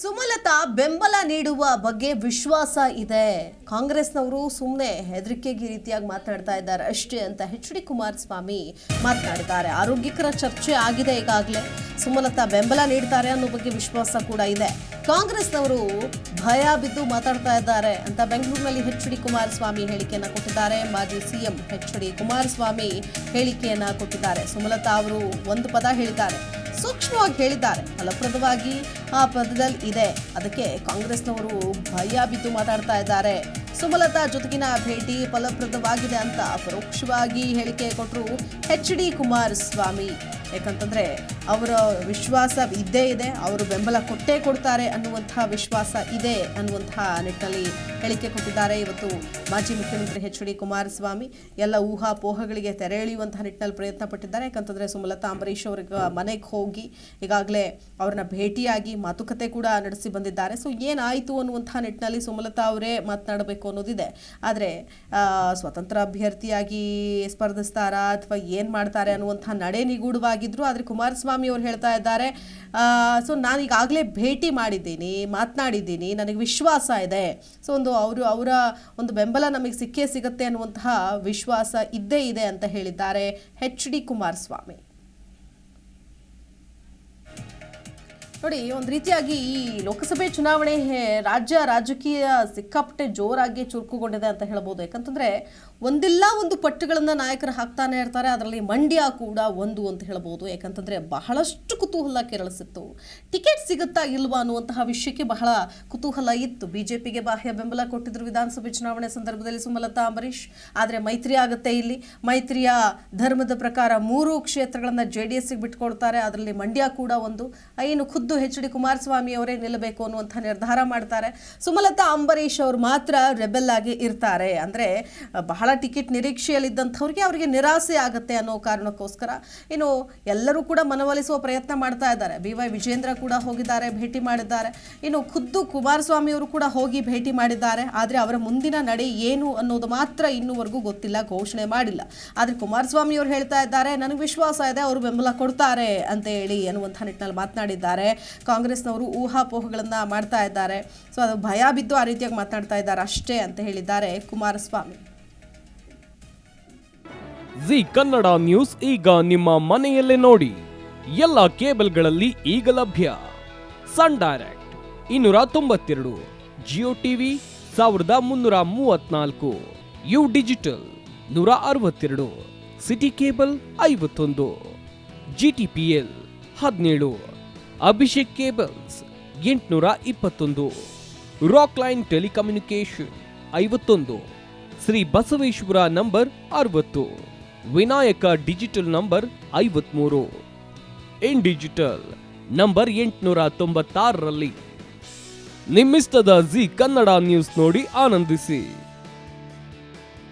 ಸುಮಲತಾ ಬೆಂಬಲ ನೀಡುವ ಬಗ್ಗೆ ವಿಶ್ವಾಸ ಇದೆ. ಕಾಂಗ್ರೆಸ್ನವರು ಸುಮ್ಮನೆ ಹೆದರಿಕೆಗೆ ರೀತಿಯಾಗಿ ಮಾತನಾಡ್ತಾ ಇದ್ದಾರೆ ಅಷ್ಟೇ ಅಂತ ಎಚ್.ಡಿ. ಕುಮಾರಸ್ವಾಮಿ ಮಾತನಾಡಿದ್ದಾರೆ. ಆರೋಗ್ಯಕರ ಚರ್ಚೆ ಆಗಿದೆ ಈಗಾಗಲೇ. ಸುಮಲತಾ ಬೆಂಬಲ ನೀಡ್ತಾರೆ ಅನ್ನೋ ಬಗ್ಗೆ ವಿಶ್ವಾಸ ಕೂಡ ಇದೆ. ಕಾಂಗ್ರೆಸ್ನವರು ಭಯ ಬಿದ್ದು ಮಾತಾಡ್ತಾ ಇದ್ದಾರೆ ಅಂತ ಬೆಂಗಳೂರಿನಲ್ಲಿ ಎಚ್.ಡಿ. ಕುಮಾರಸ್ವಾಮಿ ಹೇಳಿಕೆಯನ್ನ ಕೊಟ್ಟಿದ್ದಾರೆ. ಮಾಜಿ ಸಿಎಂ ಎಚ್.ಡಿ. ಕುಮಾರಸ್ವಾಮಿ ಹೇಳಿಕೆಯನ್ನ ಕೊಟ್ಟಿದ್ದಾರೆ. ಸುಮಲತಾ ಅವರು ಒಂದು ಪದ ಹೇಳಿದ್ದಾರೆ, ಸೂಕ್ಷ್ಮವಾಗಿ ಹೇಳಿದ್ದಾರೆ, ಫಲಪ್ರದವಾಗಿ ಆ ಪದದಲ್ಲಿ ಇದೆ. ಅದಕ್ಕೆ ಕಾಂಗ್ರೆಸ್ನವರು ಭಯ ಬಿದ್ದು ಮಾತಾಡ್ತಾ ಇದ್ದಾರೆ. ಸುಮಲತಾ ಜೊತೆಗಿನ ಭೇಟಿ ಫಲಪ್ರದವಾಗಿದೆ ಅಂತ ಪರೋಕ್ಷವಾಗಿ ಹೇಳಿಕೆ ಕೊಟ್ಟರು ಎಚ್.ಡಿ. ಕುಮಾರಸ್ವಾಮಿ. ಯಾಕಂತಂದ್ರೆ ಅವರ ವಿಶ್ವಾಸ ಇದ್ದೇ ಇದೆ, ಅವರು ಬೆಂಬಲ ಕೊಟ್ಟೇ ಕೊಡ್ತಾರೆ ಅನ್ನುವಂತಹ ವಿಶ್ವಾಸ ಇದೆ ಅನ್ನುವಂತಹ ನಿಟ್ಟಿನಲ್ಲಿ ಹೇಳಿಕೆ ಕೊಟ್ಟಿದ್ದಾರೆ. ಇವತ್ತು ಮಾಜಿ ಮುಖ್ಯಮಂತ್ರಿ ಎಚ್.ಡಿ. ಕುಮಾರಸ್ವಾಮಿ ಎಲ್ಲ ಊಹಾಪೋಹಗಳಿಗೆ ತೆರೆ ಎಳೆಯುವಂತಹ ನಿಟ್ಟಿನಲ್ಲಿ ಪ್ರಯತ್ನ ಪಟ್ಟಿದ್ದಾರೆ. ಯಾಕಂತಂದ್ರೆ ಸುಮಲತಾ ಅಂಬರೀಶ್ ಅವ್ರಿಗೆ ಮನೆಗೆ ಹೋಗಿ ಈಗಾಗಲೇ ಅವ್ರನ್ನ ಭೇಟಿಯಾಗಿ ಮಾತುಕತೆ ಕೂಡ ನಡೆಸಿ ಬಂದಿದ್ದಾರೆ. ಸೊ ಏನಾಯಿತು ಅನ್ನುವಂತಹ ನಿಟ್ಟಿನಲ್ಲಿ ಸುಮಲತಾ ಅವರೇ ಮಾತನಾಡಬೇಕು ಅನ್ನೋದಿದೆ. ಆದರೆ ಸ್ವತಂತ್ರ ಅಭ್ಯರ್ಥಿಯಾಗಿ ಸ್ಪರ್ಧಿಸ್ತಾರಾ ಅಥವಾ ಏನು ಮಾಡ್ತಾರೆ ಅನ್ನುವಂತಹ ನಡೆ ನಿಗೂಢವಾಗಿದ್ರು. ಆದರೆ ಕುಮಾರಸ್ವಾಮಿ ಅವರು ಹೇಳ್ತಾ ಇದ್ದಾರೆ, ಸೊ ನಾನು ಈಗಾಗಲೇ ಭೇಟಿ ಮಾಡಿದ್ದೀನಿ, ಮಾತನಾಡಿದ್ದೀನಿ, ನನಗೆ ವಿಶ್ವಾಸ ಇದೆ. ಸೊ ಅವರ ಒಂದು ಬೆಂಬಲ ನಮಗೆ ಸಿಕ್ಕೇ ಸಿಗುತ್ತೆ ಅನ್ನುವಂತಹ ವಿಶ್ವಾಸ ಇದ್ದೇ ಇದೆ ಅಂತ ಹೇಳಿದ್ದಾರೆ ಎಚ್.ಡಿ. ಕುಮಾರಸ್ವಾಮಿ. ನೋಡಿ, ಒಂದು ರೀತಿಯಾಗಿ ಈ ಲೋಕಸಭೆ ಚುನಾವಣೆ ರಾಜಕೀಯ ಸಿಕ್ಕಾಪಟ್ಟೆ ಜೋರಾಗಿ ಚುರುಕುಗೊಂಡಿದೆ ಅಂತ ಹೇಳ್ಬೋದು. ಯಾಕಂತಂದ್ರೆ ಒಂದಿಲ್ಲ ಒಂದು ಪಟ್ಟುಗಳನ್ನು ನಾಯಕರು ಹಾಕ್ತಾನೆ ಇರ್ತಾರೆ. ಅದರಲ್ಲಿ ಮಂಡ್ಯ ಕೂಡ ಒಂದು ಅಂತ ಹೇಳ್ಬೋದು. ಯಾಕಂತಂದ್ರೆ ಬಹಳಷ್ಟು ಕುತೂಹಲ ಕೆರಳಿಸಿತ್ತು. ಟಿಕೆಟ್ ಸಿಗುತ್ತಾ ಇಲ್ವಾ ಅನ್ನುವಂತಹ ವಿಷಯಕ್ಕೆ ಬಹಳ ಕುತೂಹಲ ಇತ್ತು. ಬಿಜೆಪಿಗೆ ಬಾಹ್ಯ ಬೆಂಬಲ ಕೊಟ್ಟಿದ್ರು ವಿಧಾನಸಭೆ ಚುನಾವಣೆ ಸಂದರ್ಭದಲ್ಲಿ ಸುಮಲತಾ ಅಂಬರೀಶ್. ಆದರೆ ಮೈತ್ರಿ ಆಗುತ್ತೆ. ಇಲ್ಲಿ ಮೈತ್ರಿಯ ಧರ್ಮದ ಪ್ರಕಾರ 3 ಕ್ಷೇತ್ರಗಳನ್ನ JDSಗೆ ಬಿಟ್ಕೊಡ್ತಾರೆ. ಅದರಲ್ಲಿ ಮಂಡ್ಯ ಕೂಡ ಒಂದು. ಏನು ಖುದ್ದು ಎಚ್.ಡಿ. ಕುಮಾರಸ್ವಾಮಿ ಅವರೇ ನಿಲ್ಲಬೇಕು ಅನ್ನುವಂಥ ನಿರ್ಧಾರ ಮಾಡ್ತಾರೆ. ಸುಮಲತಾ ಅಂಬರೀಶ್ ಅವರು ಮಾತ್ರ ರೆಬೆಲ್ ಆಗಿ ಇರ್ತಾರೆ. ಅಂದ್ರೆ ಬಹಳ ಟಿಕೆಟ್ ನಿರೀಕ್ಷೆಯಲ್ಲಿದ್ದಂಥವ್ರಿಗೆ ಅವರಿಗೆ ನಿರಾಸೆ ಆಗುತ್ತೆ ಅನ್ನೋ ಕಾರಣಕ್ಕೋಸ್ಕರ ಇನ್ನು ಎಲ್ಲರೂ ಕೂಡ ಮನವೊಲಿಸುವ ಪ್ರಯತ್ನ ಮಾಡ್ತಾ ಇದ್ದಾರೆ. BY ವಿಜೇಂದ್ರ ಕೂಡ ಹೋಗಿದ್ದಾರೆ, ಭೇಟಿ ಮಾಡಿದ್ದಾರೆ. ಇನ್ನು ಖುದ್ದು ಕುಮಾರಸ್ವಾಮಿ ಅವರು ಕೂಡ ಹೋಗಿ ಭೇಟಿ ಮಾಡಿದ್ದಾರೆ. ಆದರೆ ಅವರ ಮುಂದಿನ ನಡೆ ಏನು ಅನ್ನೋದು ಮಾತ್ರ ಇನ್ನೂವರೆಗೂ ಗೊತ್ತಿಲ್ಲ, ಘೋಷಣೆ ಮಾಡಿಲ್ಲ. ಆದರೆ ಕುಮಾರಸ್ವಾಮಿ ಅವರು ಹೇಳ್ತಾ ಇದ್ದಾರೆ, ನನಗೆ ವಿಶ್ವಾಸ ಇದೆ, ಅವರು ಬೆಂಬಲ ಕೊಡ್ತಾರೆ ಅಂತ ಹೇಳಿ ಅನ್ನುವಂಥ ನಿಟ್ಟಿನಲ್ಲಿ ಮಾತನಾಡಿದ್ದಾರೆ. ಕಾಂಗ್ರೆಸ್ನವರು ಊಹಾಪೋಹಗಳನ್ನ ಮಾಡ್ತಾ ಇದ್ದಾರೆ. ಸೊ ಅದು ಭಯ ಬಿದ್ದು ಆ ರೀತಿಯಾಗಿ ಮಾತನಾಡ್ತಾ ಇದ್ದಾರೆ ಅಷ್ಟೇ ಅಂತ ಹೇಳಿದ್ದಾರೆ ಕುಮಾರಸ್ವಾಮಿ. ಜಿ ಕನ್ನಡ ನ್ಯೂಸ್ ಈಗ ನಿಮ್ಮ ಮನೆಯಲ್ಲೇ ನೋಡಿ. ಎಲ್ಲ ಕೇಬಲ್ಗಳಲ್ಲಿ ಈಗ ಲಭ್ಯ. Sun Direct 292, Jio TV 1334, U Digital 162, City Cable 51, GTPL 17, Abhishek cables 821, rock line telecommunication 51, Shri Basaveshwara number 60, Vinayaka digital number 53, in digital number 896ರಲ್ಲಿ. ನಿಮ್ಮಿಸ್ತದ ಜಿ ಕನ್ನಡ ನ್ಯೂಸ್ ನೋಡಿ ಆನಂದಿಸಿ.